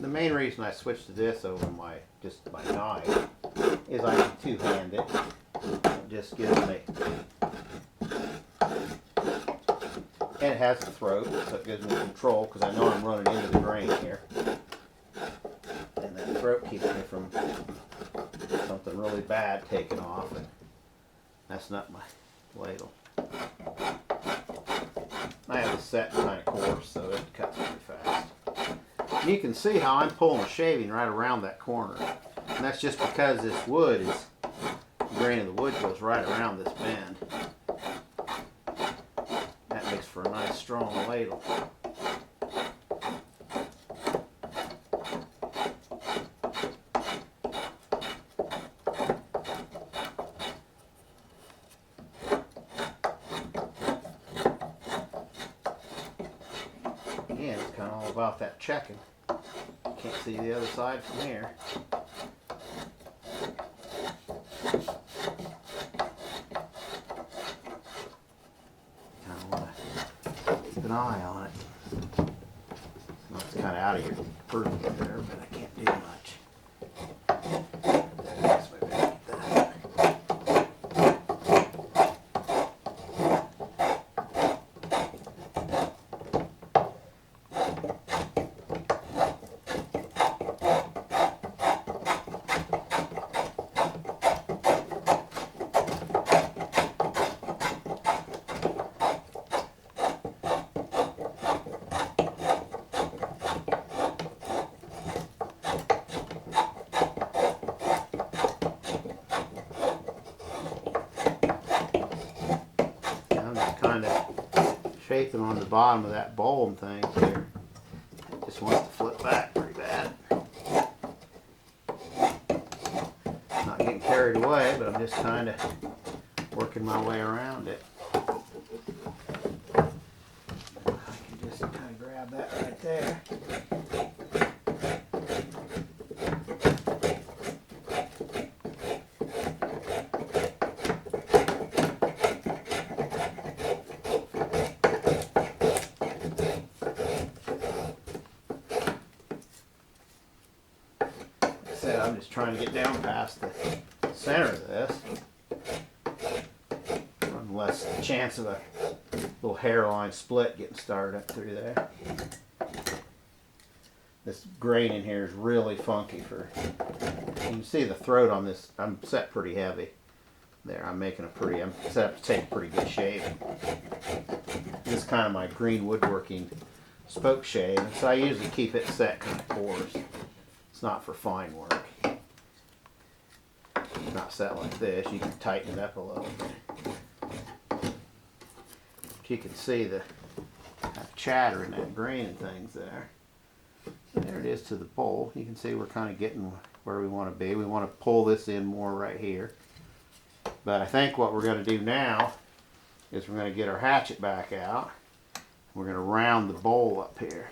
main reason I switched to this over my knife is I can two-hand it. It just gives me, and it has a throat, so it gives me control because I know I'm running into the grain here. And that throat keeps me from something really bad taking off, and that's not my ladle. I have it set kind of coarse, so it cuts pretty fast. You can see how I'm pulling a shaving right around that corner. And that's just because this wood is, the grain of the wood goes right around this bend. That makes for a nice strong ladle. Again, it's kind of all about that checking. Can't see the other side from here. Kind of want to keep an eye on it. Well, it's kind of out of your purview there, but I can't do much. Shaping on the bottom of that bowl and things here. It just wants to flip back pretty bad. Not getting carried away, but I'm just kind of working my way around it. I can just kind of grab that right there. I'm just trying to get down past the center of this. Run less chance of a little hairline split getting started up through there. This grain in here is really funky for, you can see the throat on this, I'm set pretty heavy. There, I'm set up to take a pretty good shave. This is kind of my green woodworking spoke shave, so I usually keep it set kind of coarse. It's not for fine work. It's not set like this. You can tighten it up a little bit. But you can see the chatter in that grain and things there. There it is to the bowl. You can see we're kind of getting where we want to be. We want to pull this in more right here. But I think what we're going to do now is we're going to get our hatchet back out. We're going to round the bowl up here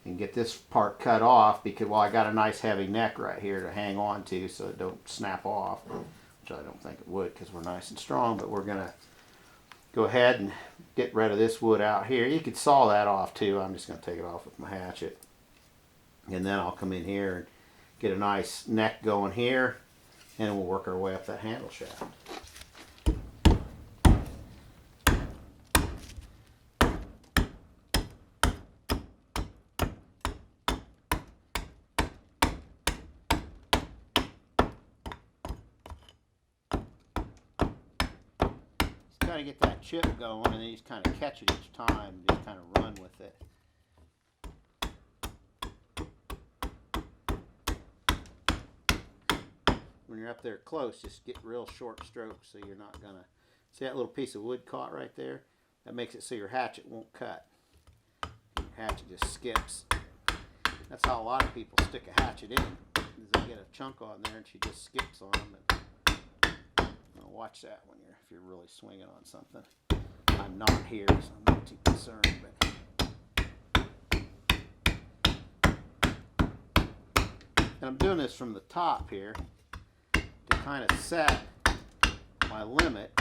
and get this part cut off because, well, I got a nice heavy neck right here to hang on to so it don't snap off, which I don't think it would because we're nice and strong. But we're going to go ahead and get rid of this wood out here. You could saw that off too. I'm just going to take it off with my hatchet. And then I'll come in here and get a nice neck going here, and we'll work our way up that handle shaft. Kind of get that chip going, and then you just kind of catch it each time, just kind of run with it. When you're up there close, just get real short strokes so you're not gonna see that little piece of wood caught right there. That makes it so your hatchet won't cut. Your hatchet just skips. That's how a lot of people stick a hatchet in. Is they get a chunk on there and she just skips on them. Watch that when if you're really swinging on something. I'm not here, so I'm not too concerned. And I'm doing this from the top here to kind of set my limit.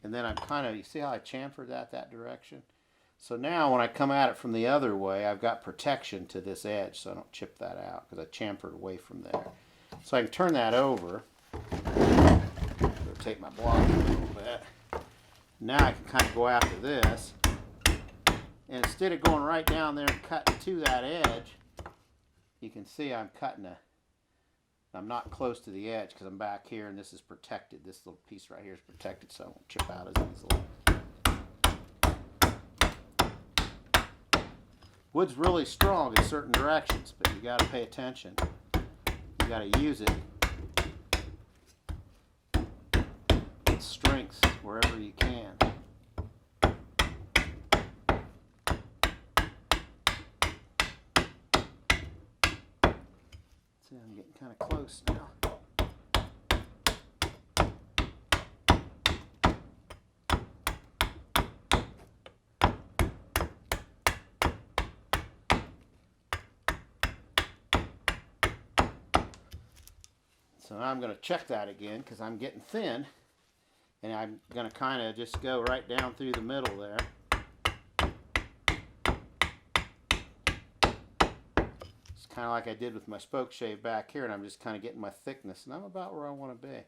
And then I'm kind of, you see how I chamfered that direction? So now when I come at it from the other way, I've got protection to this edge so I don't chip that out because I chamfered away from there. So I can turn that over, rotate my block a little bit. Now I can kind of go after this. And instead of going right down there and cutting to that edge, you can see I'm not close to the edge because I'm back here and this is protected. This little piece right here is protected so I won't chip out as easily. Wood's really strong in certain directions, but you got to pay attention. You got to use it. Its strengths wherever you can. See, I'm getting kind of close now. So now I'm going to check that again because I'm getting thin, and I'm going to kind of just go right down through the middle there. It's kind of like I did with my spoke shave back here, and I'm just kind of getting my thickness, and I'm about where I want to be.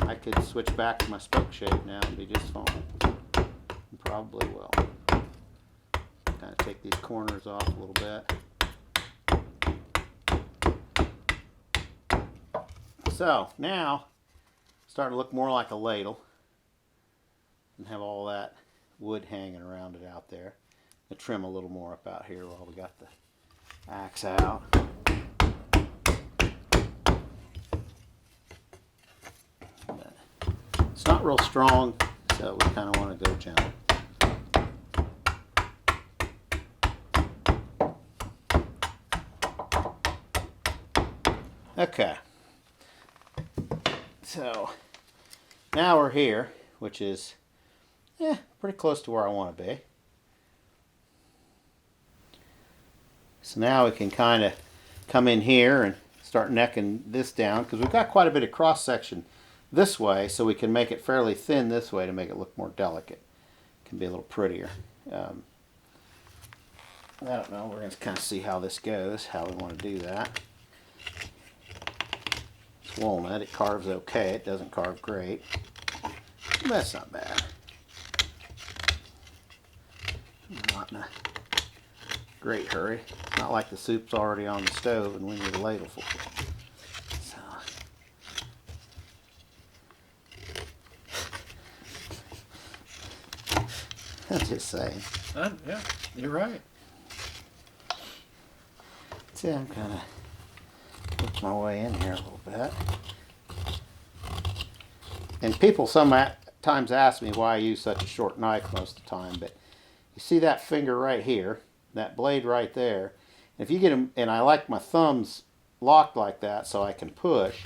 I could switch back to my spoke shave now and be just fine. And probably will. Kind of take these corners off a little bit. So now, starting to look more like a ladle and have all that wood hanging around it out there. I'll trim a little more up out here while we got the axe out. But it's not real strong, so we kind of want to go gentle. Okay. So now we're here, which is pretty close to where I want to be. So now we can kind of come in here and start necking this down because we've got quite a bit of cross section this way, so we can make it fairly thin this way to make it look more delicate. It can be a little prettier. I don't know, we're going to kind of see how this goes, how we want to do that. Walnut, it carves okay, it doesn't carve great, but that's not bad. Not in a great hurry. It's not like the soup's already on the stove and we need a ladle for it. So. I'm just saying. Yeah, you're right. See, I'm kind of work my way in here a little bit. And people sometimes ask me why I use such a short knife most of the time, but you see that finger right here, that blade right there. If you get them, and I like my thumbs locked like that so I can push.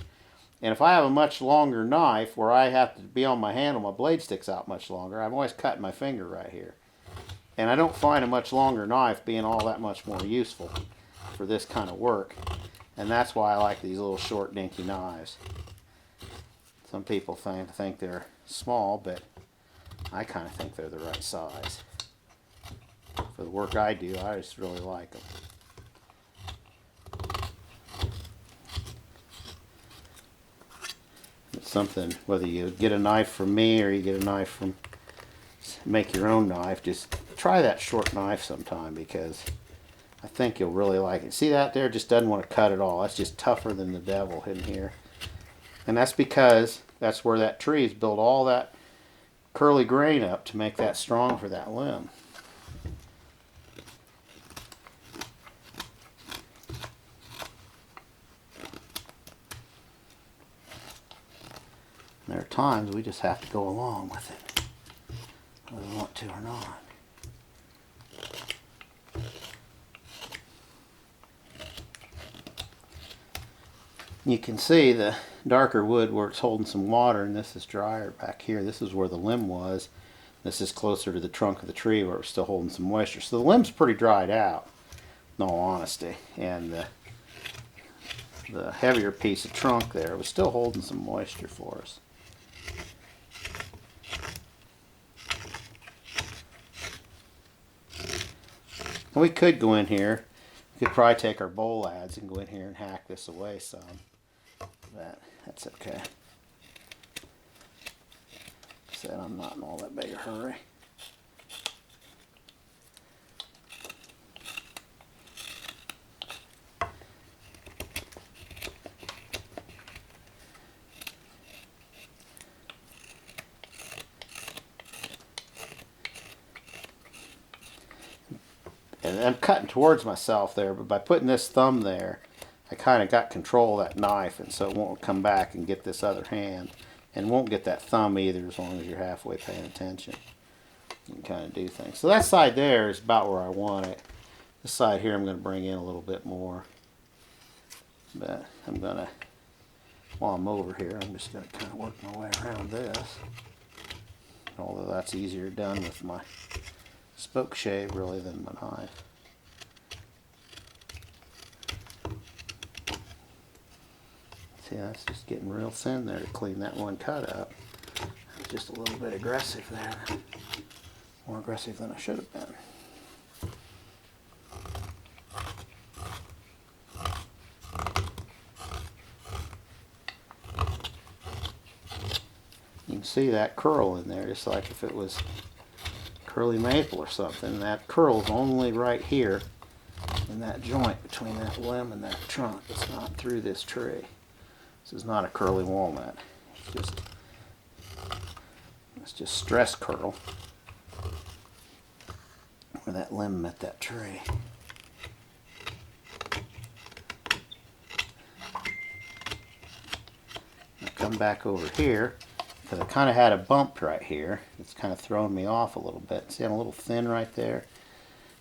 And if I have a much longer knife where I have to be on my handle, my blade sticks out much longer. I'm always cutting my finger right here. And I don't find a much longer knife being all that much more useful for this kind of work. And that's why I like these little short dinky knives. Some people think they're small, but I kind of think they're the right size. For the work I do, I just really like them. It's something, whether you get a knife from me or you get a knife from, make your own knife, just try that short knife sometime because I think you'll really like it. See that there? Just doesn't want to cut at all. That's just tougher than the devil in here. And that's because that's where that tree has built all that curly grain up to make that strong for that limb. There are times we just have to go along with it, whether we want to or not. You can see the darker wood where it's holding some water, and this is drier back here. This is where the limb was. This is closer to the trunk of the tree where it's still holding some moisture. So the limb's pretty dried out, in all honesty. And the heavier piece of trunk there was still holding some moisture for us. And we could go in here. We could probably take our bowl ads and go in here and hack this away some. But that's okay. Said I'm not in all that big a hurry. And I'm cutting towards myself there, but by putting this thumb there, I kind of got control of that knife, and so it won't come back and get this other hand. And won't get that thumb either as long as you're halfway paying attention. You can kind of do things. So that side there is about where I want it. This side here I'm going to bring in a little bit more. But I'm going to, while I'm over here, I'm just going to kind of work my way around this. Although that's easier done with my spoke shave really than my knife. See, that's just getting real thin there to clean that one cut up. Just a little bit aggressive there. More aggressive than I should have been. You can see that curl in there, just like if it was curly maple or something. That curl's only right here in that joint between that limb and that trunk. It's not through this tree. This is not a curly walnut. It's just stress curl where that limb met that tree. I'll come back over here because I kind of had a bump right here. It's kind of throwing me off a little bit. See, I'm a little thin right there.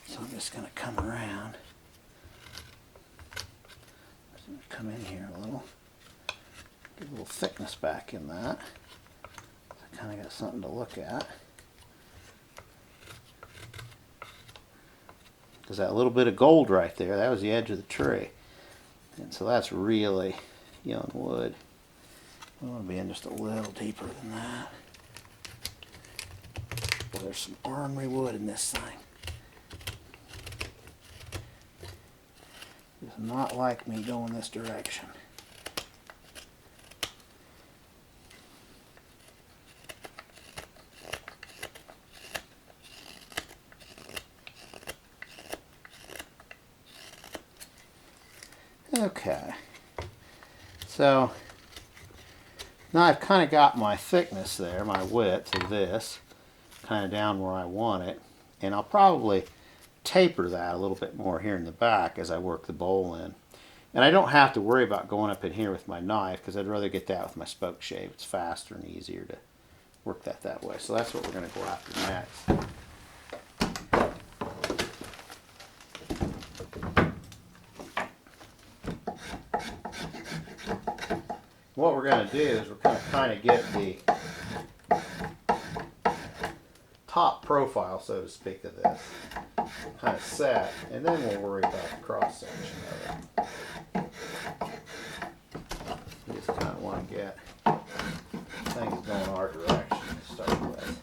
So I'm just going to come around. Just going to come in here a little. Get a little thickness back in that. So I kind of got something to look at. Because that little bit of gold right there, that was the edge of the tree. And so that's really young wood. We want to be in just a little deeper than that. Well, there's some ornery wood in this thing. Does not like me going this direction. Okay, so now I've kind of got my thickness there, my width of this, kind of down where I want it, and I'll probably taper that a little bit more here in the back as I work the bowl in. And I don't have to worry about going up in here with my knife because I'd rather get that with my spoke shave. It's faster and easier to work that way. So that's what we're going to go after next. What we're going to do is we're going to kind of get the top profile, so to speak, of this kind of set, and then we'll worry about the cross section of it. We just kind of want to get things going our direction to start with.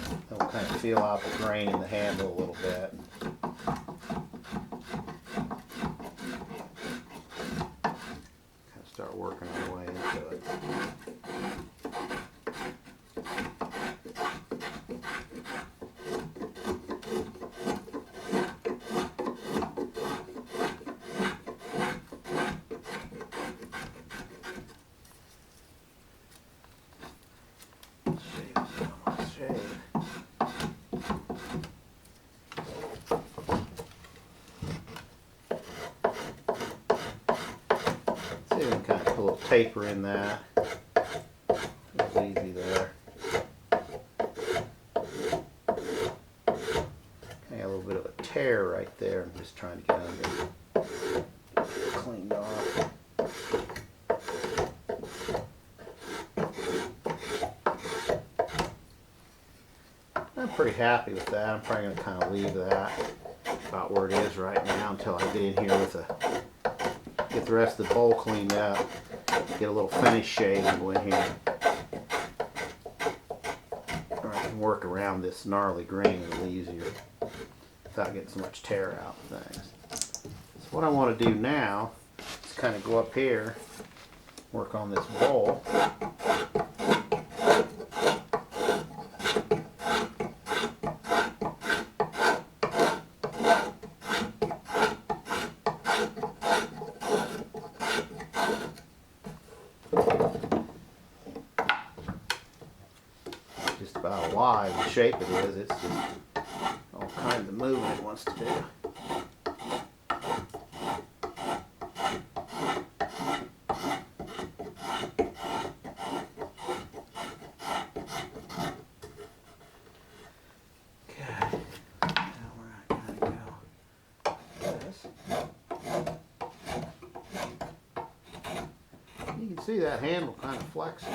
Then we'll kind of feel out the grain in the handle a little bit. Start working our way into it. Kind of put a little taper in that. It's easy there. Kind of a little bit of a tear right there. I'm just trying to get under cleaned off. I'm pretty happy with that. I'm probably going to kind of leave that about where it is right now until I get in here with get the rest of the bowl cleaned up, get a little finish shave and go in here. Alright, work around this gnarly grain a little easier without getting so much tear out of things. So what I want to do now is kind of go up here, work on this bowl. Just about wide the shape it is, it's just all kinds of movement it wants to do. Okay, now we're gonna go this. You can see that handle kind of flexing.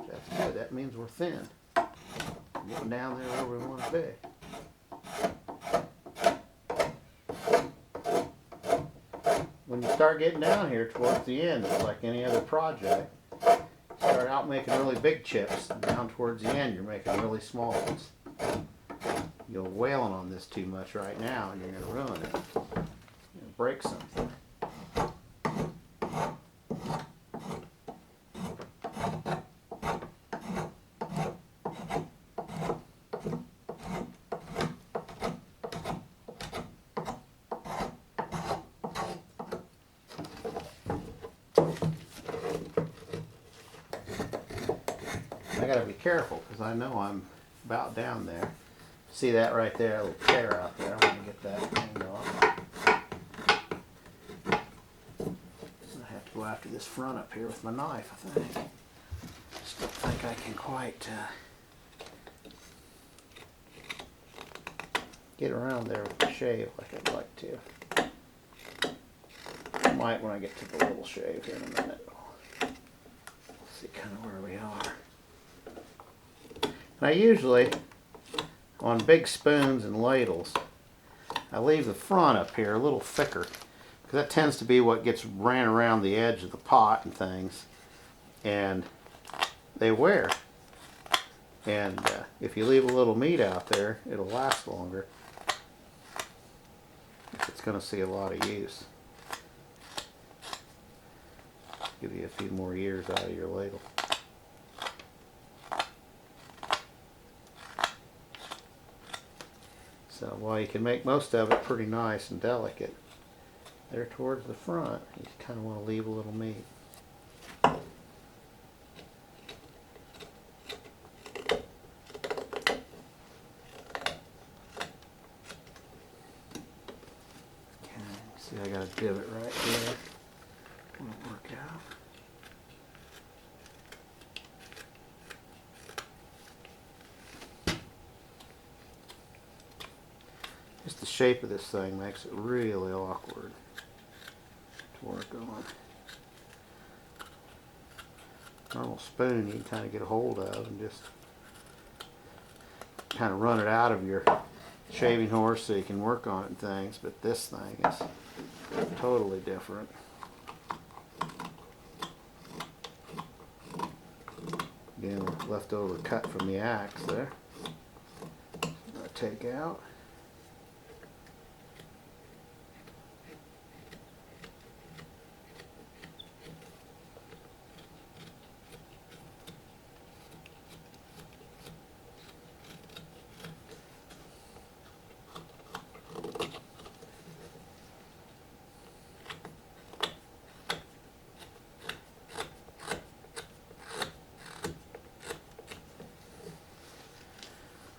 That's good. That means we're thin. We're getting down there where we want to be. When you start getting down here towards the end, it's like any other project. You start out making really big chips, and down towards the end, you're making really small ones. You're wailing on this too much right now, and you're going to ruin it. You're going to break something. I gotta be careful because I know I'm about down there. See that right there, a little tear out there. I'm gonna get that thing off. I have to go after this front up here with my knife, I think. Just don't think I can quite get around there with the shave like I'd like to. I might when I get to the little shave here in a minute. See kind of where we are. And I usually, on big spoons and ladles, I leave the front up here a little thicker because that tends to be what gets ran around the edge of the pot and things, and they wear. And if you leave a little meat out there, it'll last longer. It's going to see a lot of use. Give you a few more years out of your ladle. So while you can make most of it pretty nice and delicate, there towards the front, you kind of want to leave a little meat. Okay, see I got a divot right there. Won't work out. Just the shape of this thing makes it really awkward to work on. Normal spoon you can kind of get a hold of and just kind of run it out of your shaving horse so you can work on it and things, but this thing is totally different. Again, leftover cut from the axe there. I'll take out.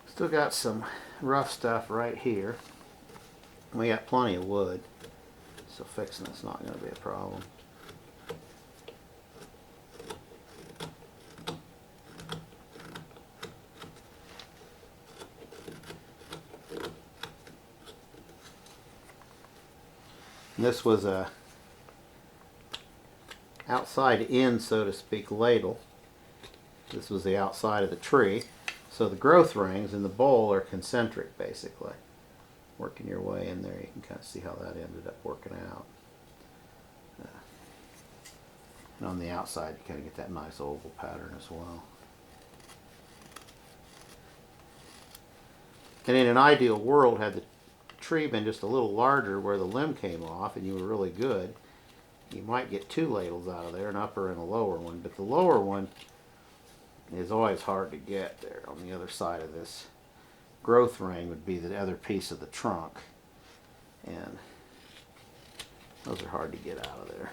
Still got some rough stuff right here. We got plenty of wood, so fixing it's not going to be a problem. And this was a outside in, so to speak, ladle. This was the outside of the tree. So the growth rings in the bowl are concentric, basically. Working your way in there, you can kind of see how that ended up working out. And on the outside, you kind of get that nice oval pattern as well. And in an ideal world, had the tree been just a little larger where the limb came off and you were really good, you might get two ladles out of there, an upper and a lower one. But the lower one is always hard to get there. On the other side of this growth ring would be the other piece of the trunk. And those are hard to get out of there.